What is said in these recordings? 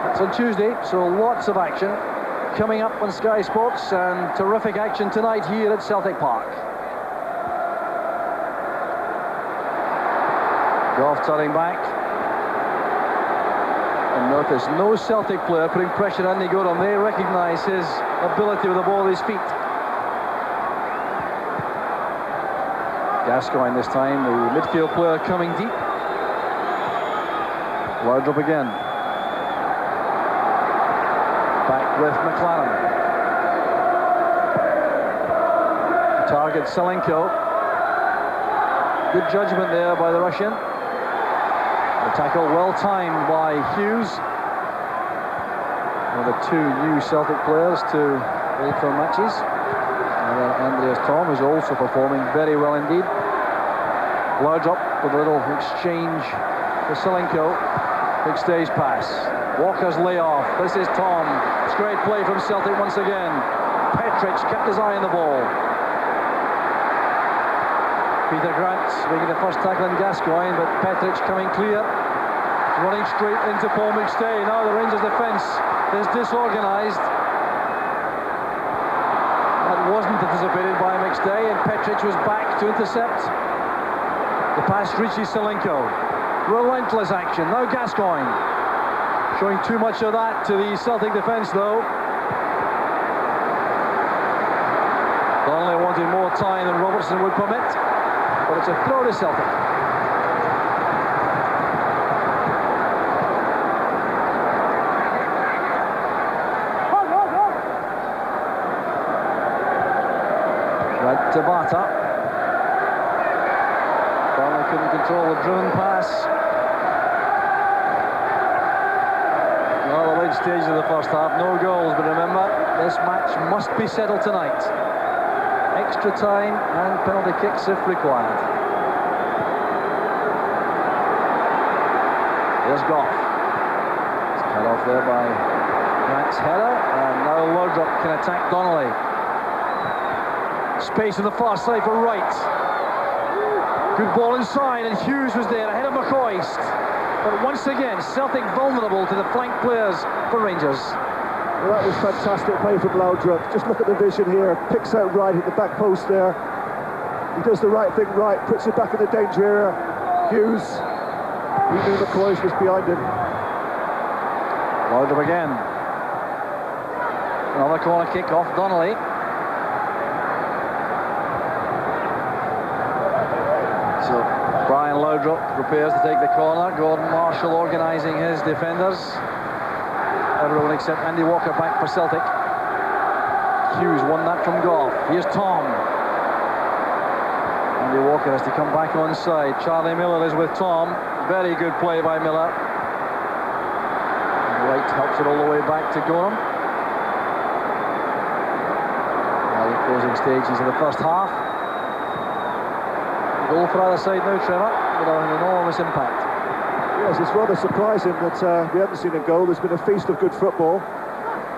It's on Tuesday, so lots of action coming up on Sky Sports, and terrific action tonight here at Celtic Park. Goff turning back, and notice no Celtic player putting pressure on Andy Goram. They recognise his ability with the ball at his feet. Gascoigne this time, the midfield player coming deep. Large up again. Back with McLaren. Target Selenko. Good judgment there by the Russian. The tackle well timed by Hughes. One of the two new Celtic players to play for matches. And then Andreas Tom, who's also performing very well indeed. Large up with a little exchange for Selenko. Big stage pass. Walker's layoff. This is Tom. It's great play from Celtic once again. Petric kept his eye on the ball. Peter Grant making the first tackle in Gascoigne, but Petric coming clear. Running straight into Paul McStay. Now the Rangers defence is disorganised. That wasn't anticipated by McStay, and Petric was back to intercept. The pass reaches Selenko. Relentless action. Now Gascoigne. Showing too much of that to the Celtic defence though. Donnelly wanted more time than Robertson would permit, but it's a throw to Celtic. Right to Bata. Donnelly couldn't control the driven pass. Well, the late stage of the first half, no goals, but remember, this match must be settled tonight. Extra time and penalty kicks if required. There's Goff. It's cut off there by Grant's header, and now Laudrup can attack Donnelly. Space on the far side for Wright. Good ball inside, and Hughes was there ahead of McCoist. But once again, Celtic vulnerable to the flank players for Rangers. Well, that was fantastic play from Laudrup. Just look at the vision here. Picks out Wright at the back post there. He does the right thing right, puts it back in the danger area. Hughes, he knew McCoist was behind him. Laudrup again. Another corner kick off Donnelly. So Brian Laudrup prepares to take the corner. Gordon Marshall organising his defenders. Everyone except Andy Walker back for Celtic. Hughes won that from Goff. Here's Tom. Andy Walker has to come back on side. Charlie Miller is with Tom. Very good play by Miller. Wright helps it all the way back to Gorham. Now the closing stages of the first half. Goal for either side now, Trevor, with an enormous impact. Yes, it's rather surprising that we haven't seen a goal. There's been a feast of good football.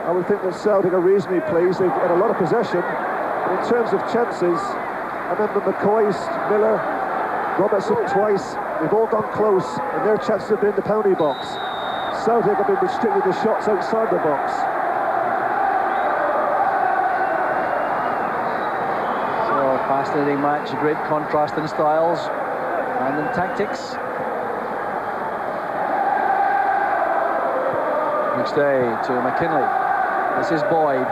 I would think that Celtic are reasonably pleased. They've had a lot of possession. But in terms of chances, I remember McCoist, Miller, Robertson twice. They've all gone close, and their chances have been in the penalty box. Celtic have been restricted to shots outside the box. Fascinating match, great contrast in styles and in tactics. McStay to McKinley. This is Boyd.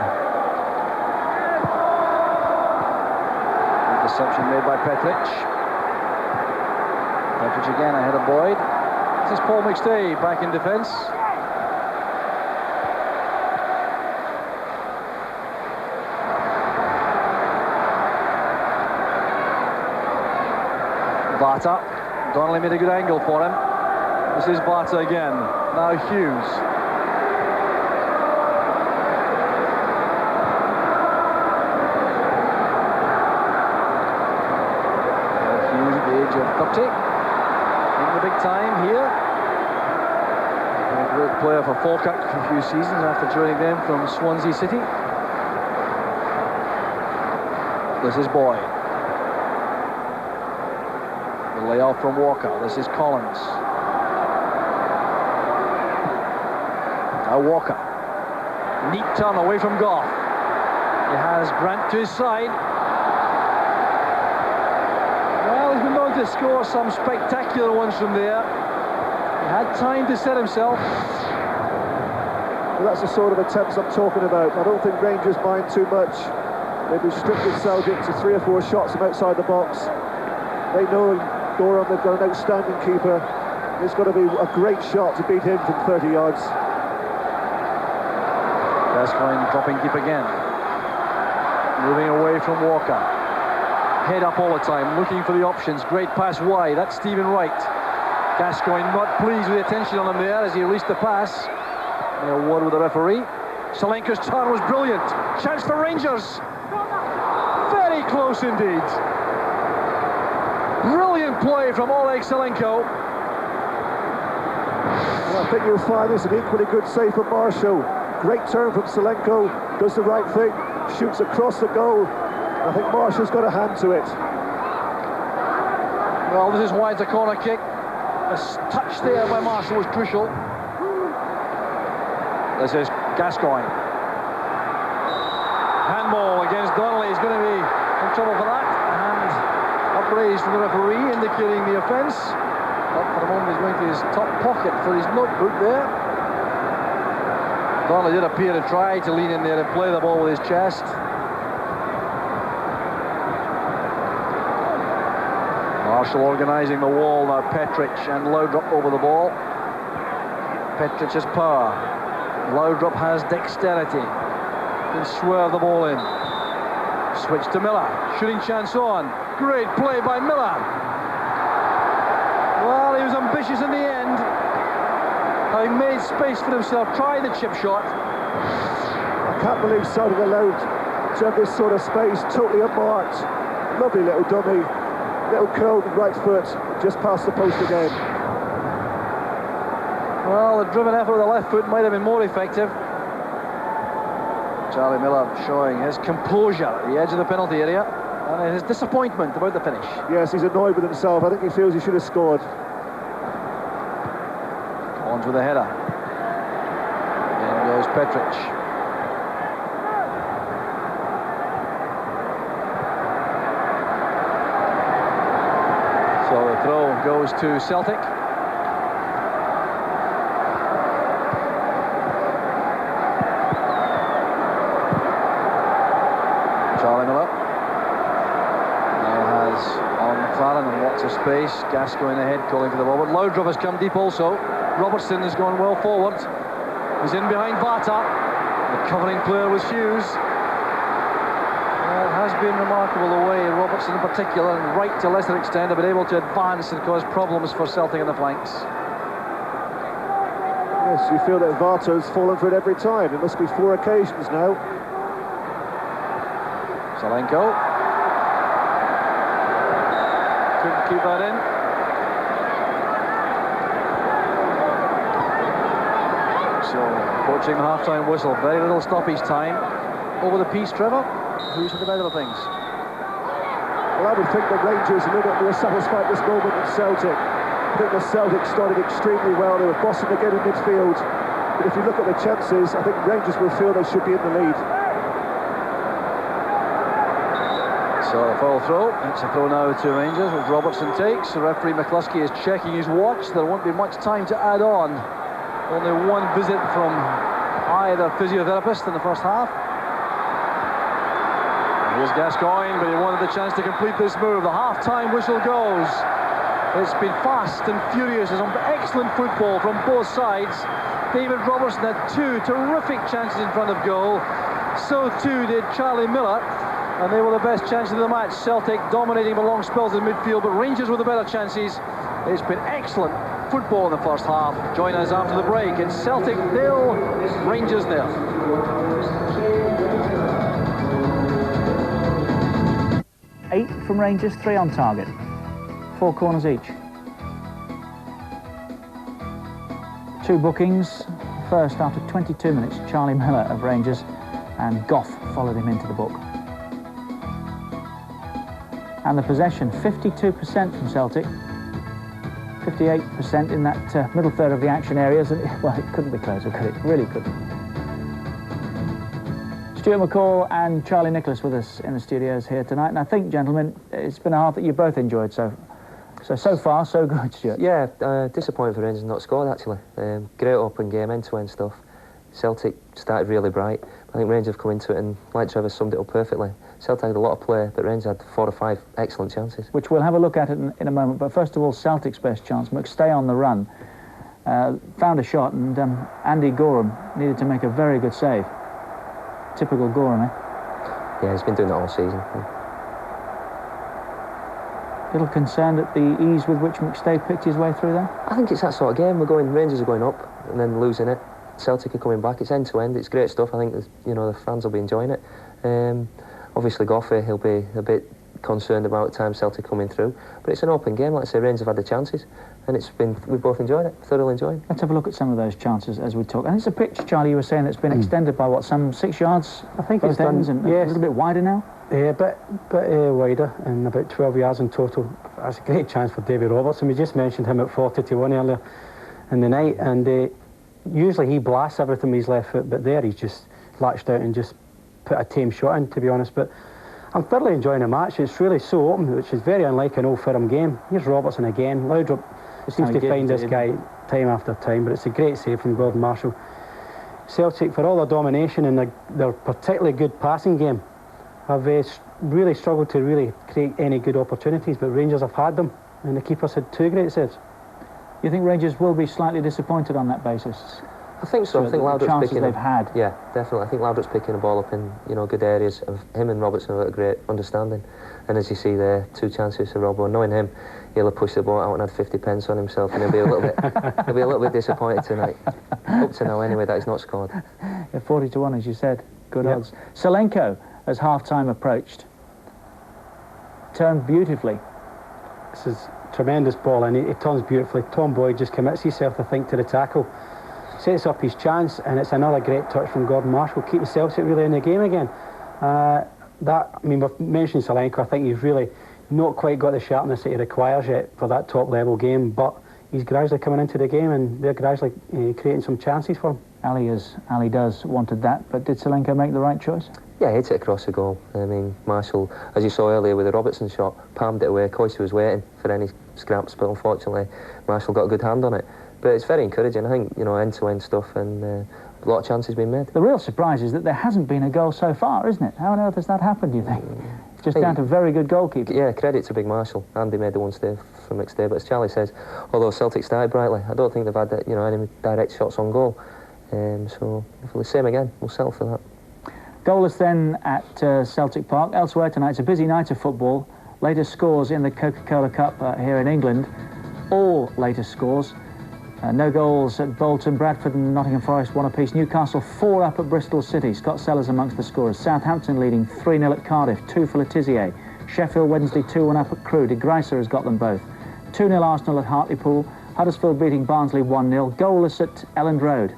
Interception made by Petric. Petric again ahead of Boyd. This is Paul McStay back in defence. Bata. Donnelly made a good angle for him. This is Bata again. Now Hughes. Hughes at the age of 30. In the big time here. A great player for Falkirk for a few seasons after joining them from Swansea City. This is Boyd. Layoff from Walker. This is Collins. Now Walker. Neat turn away from Goff. He has Grant to his side. Well, he's been known to score some spectacular ones from there. He had time to set himself. Well, that's the sort of attempts I'm talking about. I don't think Rangers mind too much. They've restricted Celtic to 3 or 4 shots from outside the box. They know Goran, they've got an outstanding keeper. It's got to be a great shot to beat him from 30 yards. Gascoigne dropping deep again. Moving away from Walker. Head up all the time, looking for the options. Great pass wide, that's Stephen Wright. Gascoigne not pleased with the attention on him there as he released the pass. A word with the referee. Salenko's turn was brilliant. Chance for Rangers. Very close indeed. Brilliant play from Oleg Salenko. Well, I think you'll find this an equally good save from Marshall. Great turn from Salenko. Does the right thing. Shoots across the goal. I think Marshall's got a hand to it. Well, this is why it's a corner kick. A touch there by Marshall was crucial. This is Gascoigne. Handball against Donnelly. He's going to be in trouble for that. And upraised from the referee, indicating the offence. But for the moment, he's going to his top pocket for his notebook there. Donnelly did appear to try to lean in there and play the ball with his chest. Marshall organising the wall now. Petric and Laudrup over the ball. Petric has power. Laudrup has dexterity. Can swerve the ball in. Switch to Miller. Shooting chance on. Great play by Miller. Well, he was ambitious in the end. Having made space for himself. Tried the chip shot. I can't believe Celtic allowed to have this sort of space. Totally unmarked. Lovely little dummy. Little curled right foot. Just past the post again. Well, the driven effort with the left foot might have been more effective. Charlie Miller showing his composure at the edge of the penalty area and his disappointment about the finish. Yes, he's annoyed with himself. I think he feels he should have scored. Collins with a header. In goes Petric. So the throw goes to Celtic. Charlie Miller now has on McLaren and lots of space. Gascoigne ahead, calling for the ball, but Laudrup has come deep also. Robertson has gone well forward. He's in behind Vata. The covering player was Hughes. Well, it has been remarkable the way Robertson in particular, and Wright to a lesser extent, have been able to advance and cause problems for Celtic on the flanks. Yes, you feel that Vata's fallen for it every time. It must be 4 occasions now. Salenko couldn't keep that in. So approaching the half-time whistle, very little stoppage time. Over the piece, Trevor. Who's at the better of things? Well, I would think the Rangers are a little bit more satisfied at this moment than Celtic. I think the Celtic started extremely well. They were bossing again in midfield. But if you look at the chances, I think Rangers will feel they should be in the lead. So a foul throw. It's a throw now to Rangers, which Robertson takes. The referee McCluskey is checking his watch. There won't be much time to add on. Only one visit from either physiotherapist in the first half. Here's Gascoigne, but he wanted the chance to complete this move. The half-time whistle goes. It's been fast and furious. There's some excellent football from both sides. David Robertson had 2 terrific chances in front of goal. So too did Charlie Miller. And they were the best chances of the match. Celtic dominating the long spells in midfield, but Rangers with the better chances. It's been excellent football in the first half. Join us after the break. It's Celtic 0, Rangers 0. Eight from Rangers, 3 on target. 4 corners each. 2 bookings. First, after 22 minutes, Charlie Miller of Rangers, and Goff followed him into the book. And the possession, 52% from Celtic, 58% in that middle third of the action areas, and well, it couldn't be closer, could it? Really couldn't. Stuart McCall and Charlie Nicholas with us in the studios here tonight, and I think, gentlemen, it's been a half that you both enjoyed, so far, so good, Stuart. Yeah, disappointed for Rangers not scored, actually. Great open game, end-to-end stuff. Celtic started really bright. I think Rangers have come into it, and like Trevor summed it up perfectly. Celtic had a lot of play, but Rangers had 4 or 5 excellent chances. Which we'll have a look at it in a moment, but first of all, Celtic's best chance. McStay on the run. Found a shot, and Andy Gorham needed to make a very good save. Typical Gorham, eh? Yeah, he's been doing that all season. Little concerned at the ease with which McStay picked his way through there? I think it's that sort of game. Rangers are going up and then losing it. Celtic are coming back. It's end-to-end. It's great stuff. I think the fans will be enjoying it. Obviously, Goffey, he'll be a bit concerned about the time Celtic coming through. But it's an open game. Like I say, Rangers have had the chances. And we've both enjoyed it, thoroughly enjoyed it. Let's have a look at some of those chances as we talk. And it's a pitch, Charlie, you were saying, that's been extended by, what, some 6 yards? I think it's done, and yes. A little bit wider now? Yeah, a bit wider, and about 12 yards in total. That's a great chance for David Robertson. We just mentioned him at 40-1 earlier in the night, and usually he blasts everything with his left foot, but there he's just latched out and just put a tame shot in, to be honest. But I'm thoroughly enjoying the match. It's really so open, which is very unlike an Old Firm game. Here's Robertson again. Laudrup seems to find this guy time after time, but it's a great save from Gordon Marshall. Celtic, for all their domination and their particularly good passing game, have really struggled to really create any good opportunities, but Rangers have had them, and the keeper's had 2 great saves. You think Rangers will be slightly disappointed on that basis? I think so. I think Laudrup's picking they've had. Yeah, definitely. I think Laudrup's picking the ball up in good areas. Of him and Robertson have got a great understanding. And as you see there, 2 chances for Robbo. Knowing him, he'll have pushed the ball out and had 50 pence on himself, and he'll be a little bit disappointed tonight. Up to now, anyway, that he's not scored. Yeah, 40-1, as you said. Good odds. Solenko, as half-time approached, turned beautifully. This is a tremendous ball, and he turns beautifully. Tom Boyd just commits himself, I think, to the tackle. Sets up his chance, and it's another great touch from Gordon Marshall, keeping Celtic really in the game again. We've mentioned Solenko. I think he's really not quite got the sharpness that he requires yet for that top-level game, but he's gradually coming into the game, and they're gradually creating some chances for him. Ali does wanted that, but did Solenko make the right choice? Yeah, he hit it across the goal. I mean, Marshall, as you saw earlier with the Robertson shot, palmed it away. Coyce was waiting for any scraps, but unfortunately, Marshall got a good hand on it. But it's very encouraging. I think, end-to-end stuff, and a lot of chances being made. The real surprise is that there hasn't been a goal so far, isn't it? How on earth has that happened, do you think? It's just down to very good goalkeeping. Yeah, credit to Big Marshall. Andy made the one save from McStay, but as Charlie says, although Celtic started brightly, I don't think they've had any direct shots on goal. So, if the same again, we'll settle for that. Goalless then at Celtic Park. Elsewhere tonight, it's a busy night of football. Latest scores in the Coca-Cola Cup here in England. All latest scores. No goals at Bolton, Bradford and Nottingham Forest 1 apiece. Newcastle 4 up at Bristol City. Scott Sellers amongst the scorers. Southampton leading 3-0 at Cardiff, 2 for Letizia. Sheffield Wednesday 2-1 up at Crewe. De Gruyter has got them both. 2-0 Arsenal at Hartlepool. Huddersfield beating Barnsley 1-0. Goalless at Elland Road.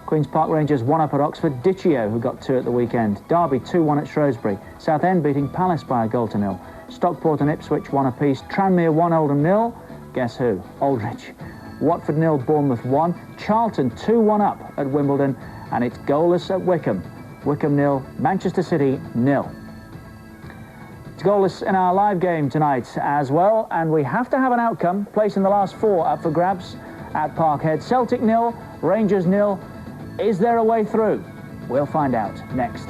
Queen's Park Rangers 1 up at Oxford. Dicchio, who got 2 at the weekend. Derby 2-1 at Shrewsbury. Southend beating Palace by a goal to 0. Stockport and Ipswich 1 apiece. Tranmere 1, Oldham 0. Guess who? Aldridge. Watford 0, Bournemouth 1. Charlton 2-1 up at Wimbledon, and it's goalless at Wycombe. Wycombe 0, Manchester City 0. It's goalless in our live game tonight as well, and we have to have an outcome. Placing the last 4 up for grabs at Parkhead. Celtic 0, Rangers 0. Is there a way through? We'll find out next.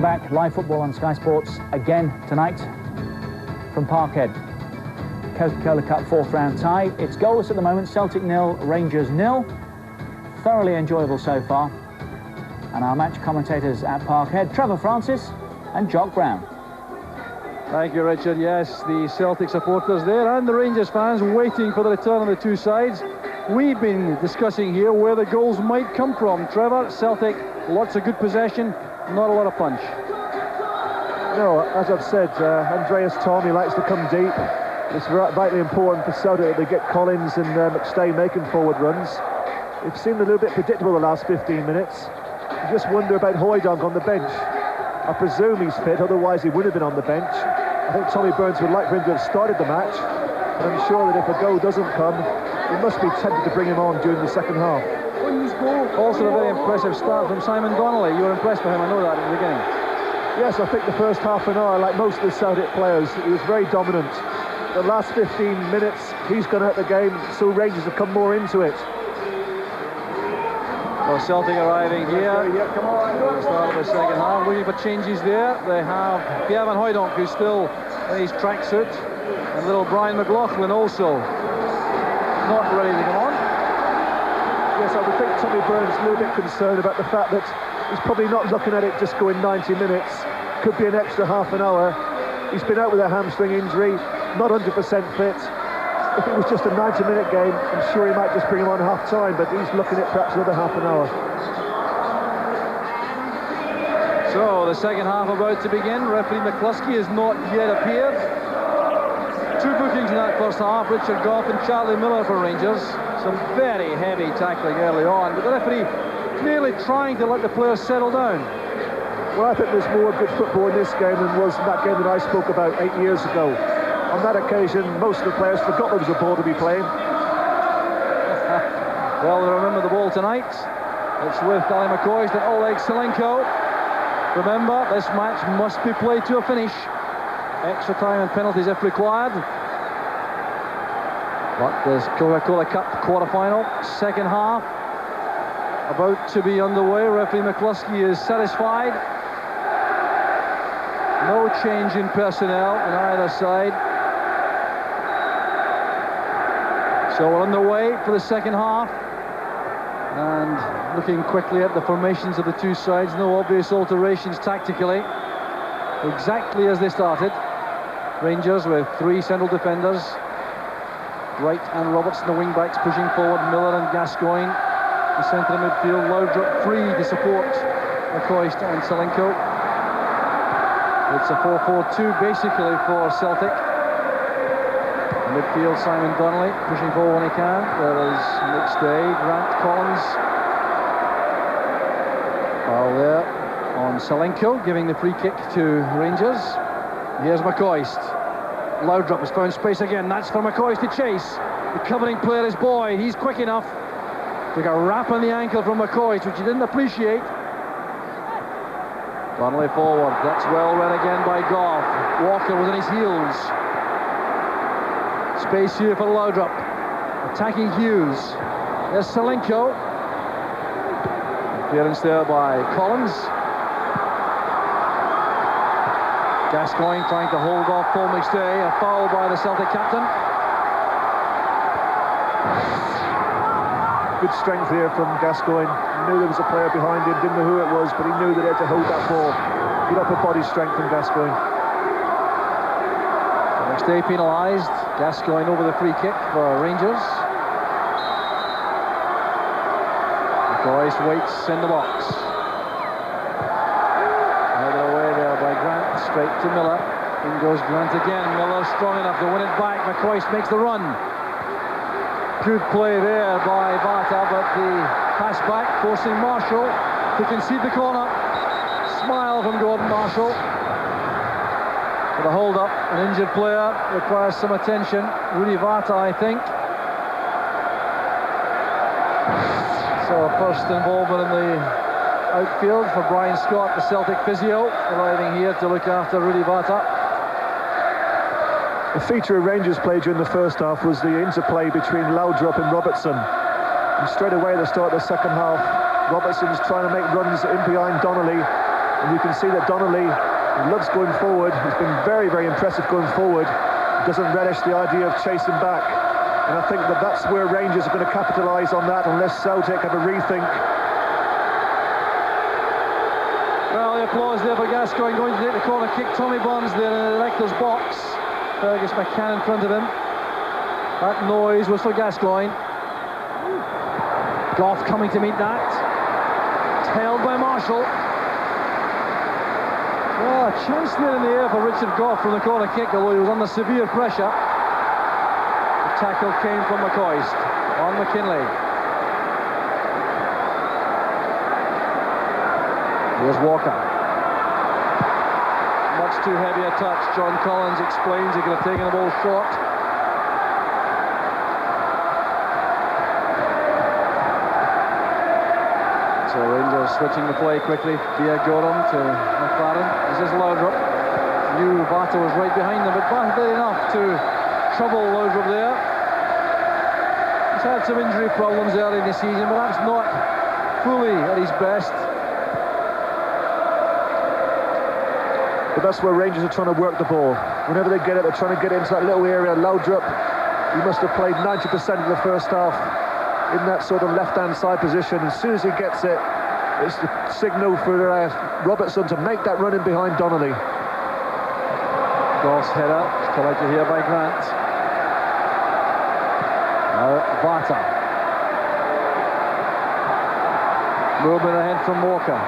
Back, live football on Sky Sports again tonight from Parkhead. Coca-Cola Cup 4th round tie. It's goalless at the moment. Celtic 0, Rangers 0. Thoroughly enjoyable so far. And our match commentators at Parkhead, Trevor Francis and Jock Brown. Thank you, Richard. Yes, the Celtic supporters there and the Rangers fans waiting for the return of the two sides. We've been discussing here where the goals might come from. Trevor, Celtic, lots of good possession, not a lot of punch. No, as I've said, Andreas Thom, he likes to come deep. It's vitally important for Celtic that they get Collins and McStay making forward runs. They've seemed a little bit predictable the last 15 minutes. You just wonder about Højdonk on the bench. I presume he's fit, otherwise he would have been on the bench. I think Tommy Burns would like for him to have started the match, but I'm sure that if a goal doesn't come, he must be tempted to bring him on during the second half. Also a very impressive start from Simon Donnelly. You were impressed with him, I know that, at the beginning. Yes, I think the first half an hour, like most of the Celtic players, he was very dominant. The last 15 minutes, he's gone out the game, so Rangers have come more into it. Well, Celtic arriving here at the start of the second half, looking for changes there. They have Pierre Van Hooijdonk, who's still in his tracksuit, and little Brian McLaughlin also not ready to come on. Yes, I would think Tommy Burns is a little bit concerned about the fact that he's probably not looking at it just going 90 minutes. Could be an extra half an hour. He's been out with a hamstring injury, not 100% fit. If it was just a 90-minute game, I'm sure he might just bring him on half-time, but he's looking at perhaps another half an hour. So, the second half about to begin. Referee McCluskey has not yet appeared. Two bookings in that first half, Richard Gough and Charlie Miller for Rangers. Some very heavy tackling early on, but the referee clearly trying to let the players settle down. Well, I think there's more good football in this game than was in that game that I spoke about 8 years ago. On that occasion, most of the players forgot there was a ball to be playing. Well, they remember the ball tonight. It's with Ali McCoist and Oleg Selenko. Remember, this match must be played to a finish. Extra time and penalties if required. But this Coca-Cola Cup quarter-final, second half, about to be underway. Referee McCluskey is satisfied. No change in personnel on either side. So we're underway for the second half. And looking quickly at the formations of the two sides, no obvious alterations tactically. Exactly as they started. Rangers with three central defenders. Wright and Robertson, the wing-backs, pushing forward. Miller and Gascoigne, the centre of midfield. Laudrup free to support McCoist and Selenko. It's a 4-4-2 basically for Celtic. Midfield, Simon Donnelly pushing forward when he can. There is McStay, Grant, Collins. Foul there on Selenko, giving the free kick to Rangers. Here's McCoist. Laudrup has found space again. That's for McCoist to chase. The covering player is Boyd. He's quick enough. Took a rap on the ankle from McCoist, which he didn't appreciate. Donnelly forward. That's well read again by Gough. Walker was on his heels. Space here for Laudrup. Attacking Hughes. There's Selenko. Appearance there by Collins. Gascoigne trying to hold off Paul McStay. A foul by the Celtic captain. Good strength here from Gascoigne. Knew there was a player behind him, didn't know who it was, but he knew that he had to hold that ball. Good upper body strength from Gascoigne. McStay penalised. Gascoigne over the free kick for Rangers. McCoist waits in the box. Headed away there by Grant, straight to Miller. In goes Grant again. Miller strong enough to win it back. McCoist makes the run. Good play there by Vata, but the pass back forcing Marshall to concede the corner. Smile from Gordon Marshall. For the hold-up, an injured player requires some attention. Rudy Vata, I think. So first involvement in the outfield for Brian Scott, the Celtic physio, arriving here to look after Rudy Vata. The feature of Rangers' play during the first half was the interplay between Laudrup and Robertson. And straight away at the start of the second half, Robertson's trying to make runs in behind Donnelly. And you can see that Donnelly loves going forward. He's been very, very impressive going forward. Doesn't relish the idea of chasing back. And I think that that's where Rangers are going to capitalise on that unless Celtic have a rethink. Well, the applause there for Gascoigne going to take the corner kick. Tommy Bonds there in the director's box. Fergus McCann in front of him. That noise was for Gascoigne. Gough coming to meet that. Held by Marshall. Well, a chance there in the air for Richard Gough from the corner kick, although he was under severe pressure. The tackle came from McCoist on McKinlay. Here's Walker. That's too heavy a touch. John Collins explains he could have taken the ball short. So Rangers switching the play quickly via Gorham to McLaren. This is Laudrup. Knew Vata was right behind them, but Vata did enough to trouble Laudrup there. He's had some injury problems early in the season, but that's not fully at his best. But that's where Rangers are trying to work the ball. Whenever they get it, they're trying to get it into that little area. Laudrup, he must have played 90% of the first half in that sort of left-hand side position. As soon as he gets it, it's the signal for Robertson to make that run in behind Donnelly. Goss header, collected here by Grant. Now Vata. Movement ahead from Walker.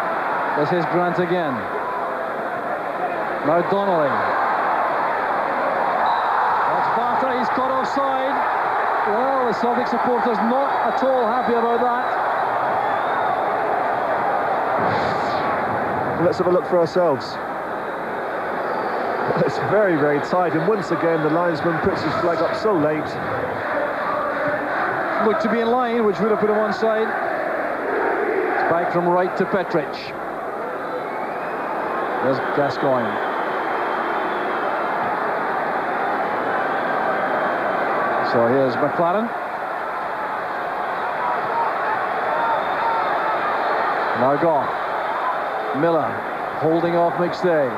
This is Grant again. Now Donnelly. That's Vata, he's caught offside. Well, the Celtic supporters not at all happy about that. Let's have a look for ourselves. It's very, very tight, and once again the linesman puts his flag up so late. Looked to be in line, which would have put him onside. It's back from right to Petric. There's Gascoigne. So here's McLaren. Now Goff. Miller holding off McStay.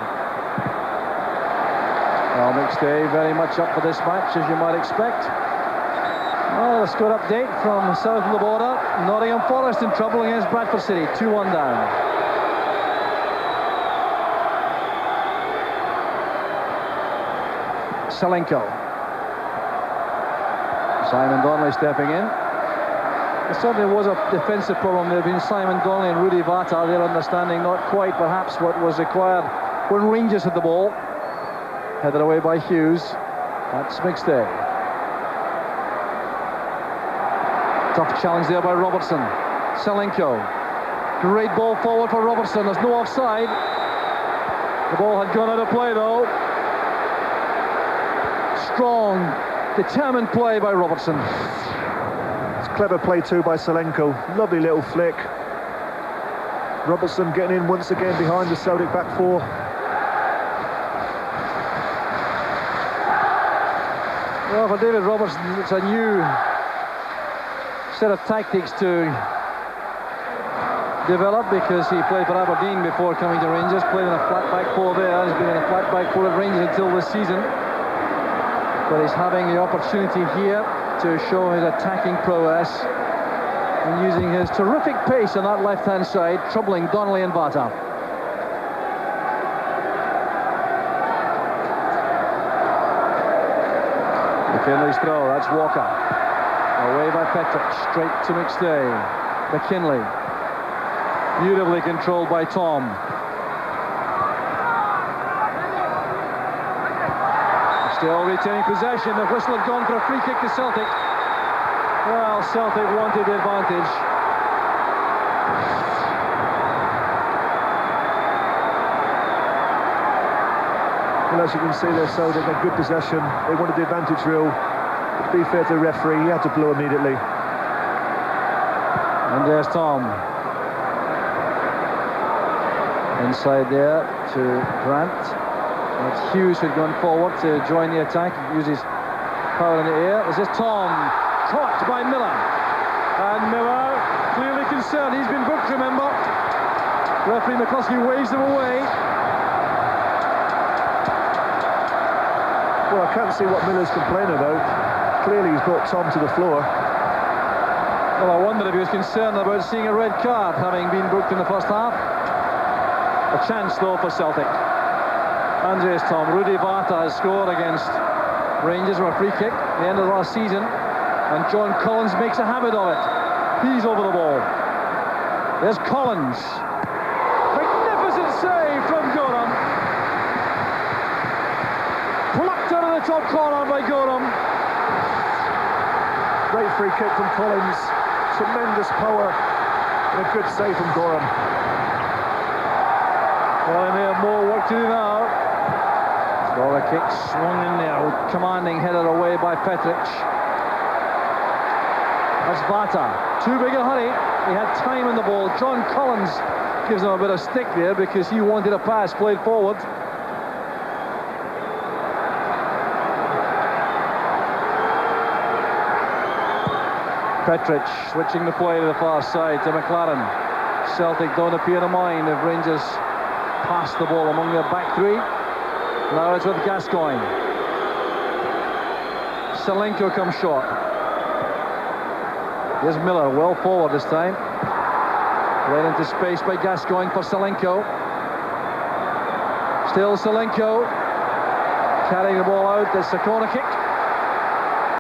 Well, McStay very much up for this match, as you might expect. Well, a score update from south of the border. Nottingham Forest in trouble against Bradford City. 2-1 down. Selenko. Simon Donnelly stepping in. There certainly was a defensive problem. There have been Simon Donnelly and Rudy Vata. Their understanding not quite perhaps what was required when Rangers had the ball. Headed away by Hughes. That's McStay. Tough challenge there by Robertson. Selenko. Great ball forward for Robertson. There's no offside. The ball had gone out of play though. Strong, determined play by Robertson. It's clever play too by Selenko. Lovely little flick. Robertson getting in once again behind the Celtic back four. Well, for David Robertson, it's a new set of tactics to develop, because he played for Aberdeen before coming to Rangers, played in a flat back four there. He's been in a flat back four at Rangers until this season. But he's having the opportunity here to show his attacking prowess and using his terrific pace on that left-hand side, troubling Donnelly and Vata. McKinley's throw, that's Walker. Away by Petric, straight to McStay. McKinley. Beautifully controlled by Tom. Still retaining possession. The whistle had gone for a free kick to Celtic. Well, Celtic wanted the advantage. Well, as you can see there, Celtic had good possession. They wanted the advantage rule. To be fair to the referee, he had to blow immediately. And there's Tom. Inside there to Grant. It's Hughes who'd gone forward to join the attack. He uses power in the air. This is Tom. Caught by Miller. And Miller clearly concerned. He's been booked, remember. Referee McCluskey waves them away. Well, I can't see what Miller's complaining about. Clearly he's brought Tom to the floor. Well, I wondered if he was concerned about seeing a red card, having been booked in the first half. A chance, though, for Celtic. Andreas Tom. Rudy Vata has scored against Rangers from a free kick at the end of the last season. And John Collins makes a habit of it. He's over the ball. There's Collins. Magnificent save from Gorham. Plucked out of the top corner by Gorham. Great free kick from Collins. Tremendous power. And a good save from Gorham. Well, they have more work to do now. Corner kick swung in there, commanding header away by Petric. That's Vata, too big a hurry. He had time on the ball. John Collins gives him a bit of stick there because he wanted a pass played forward. Petric switching the play to the far side to McLaren. Celtic don't appear to mind if Rangers pass the ball among their back three. Now it's with Gascoigne. Salenko comes short. Here's Miller, well forward this time. Right into space by Gascoigne for Salenko. Still Salenko. Carrying the ball out, it's a corner kick.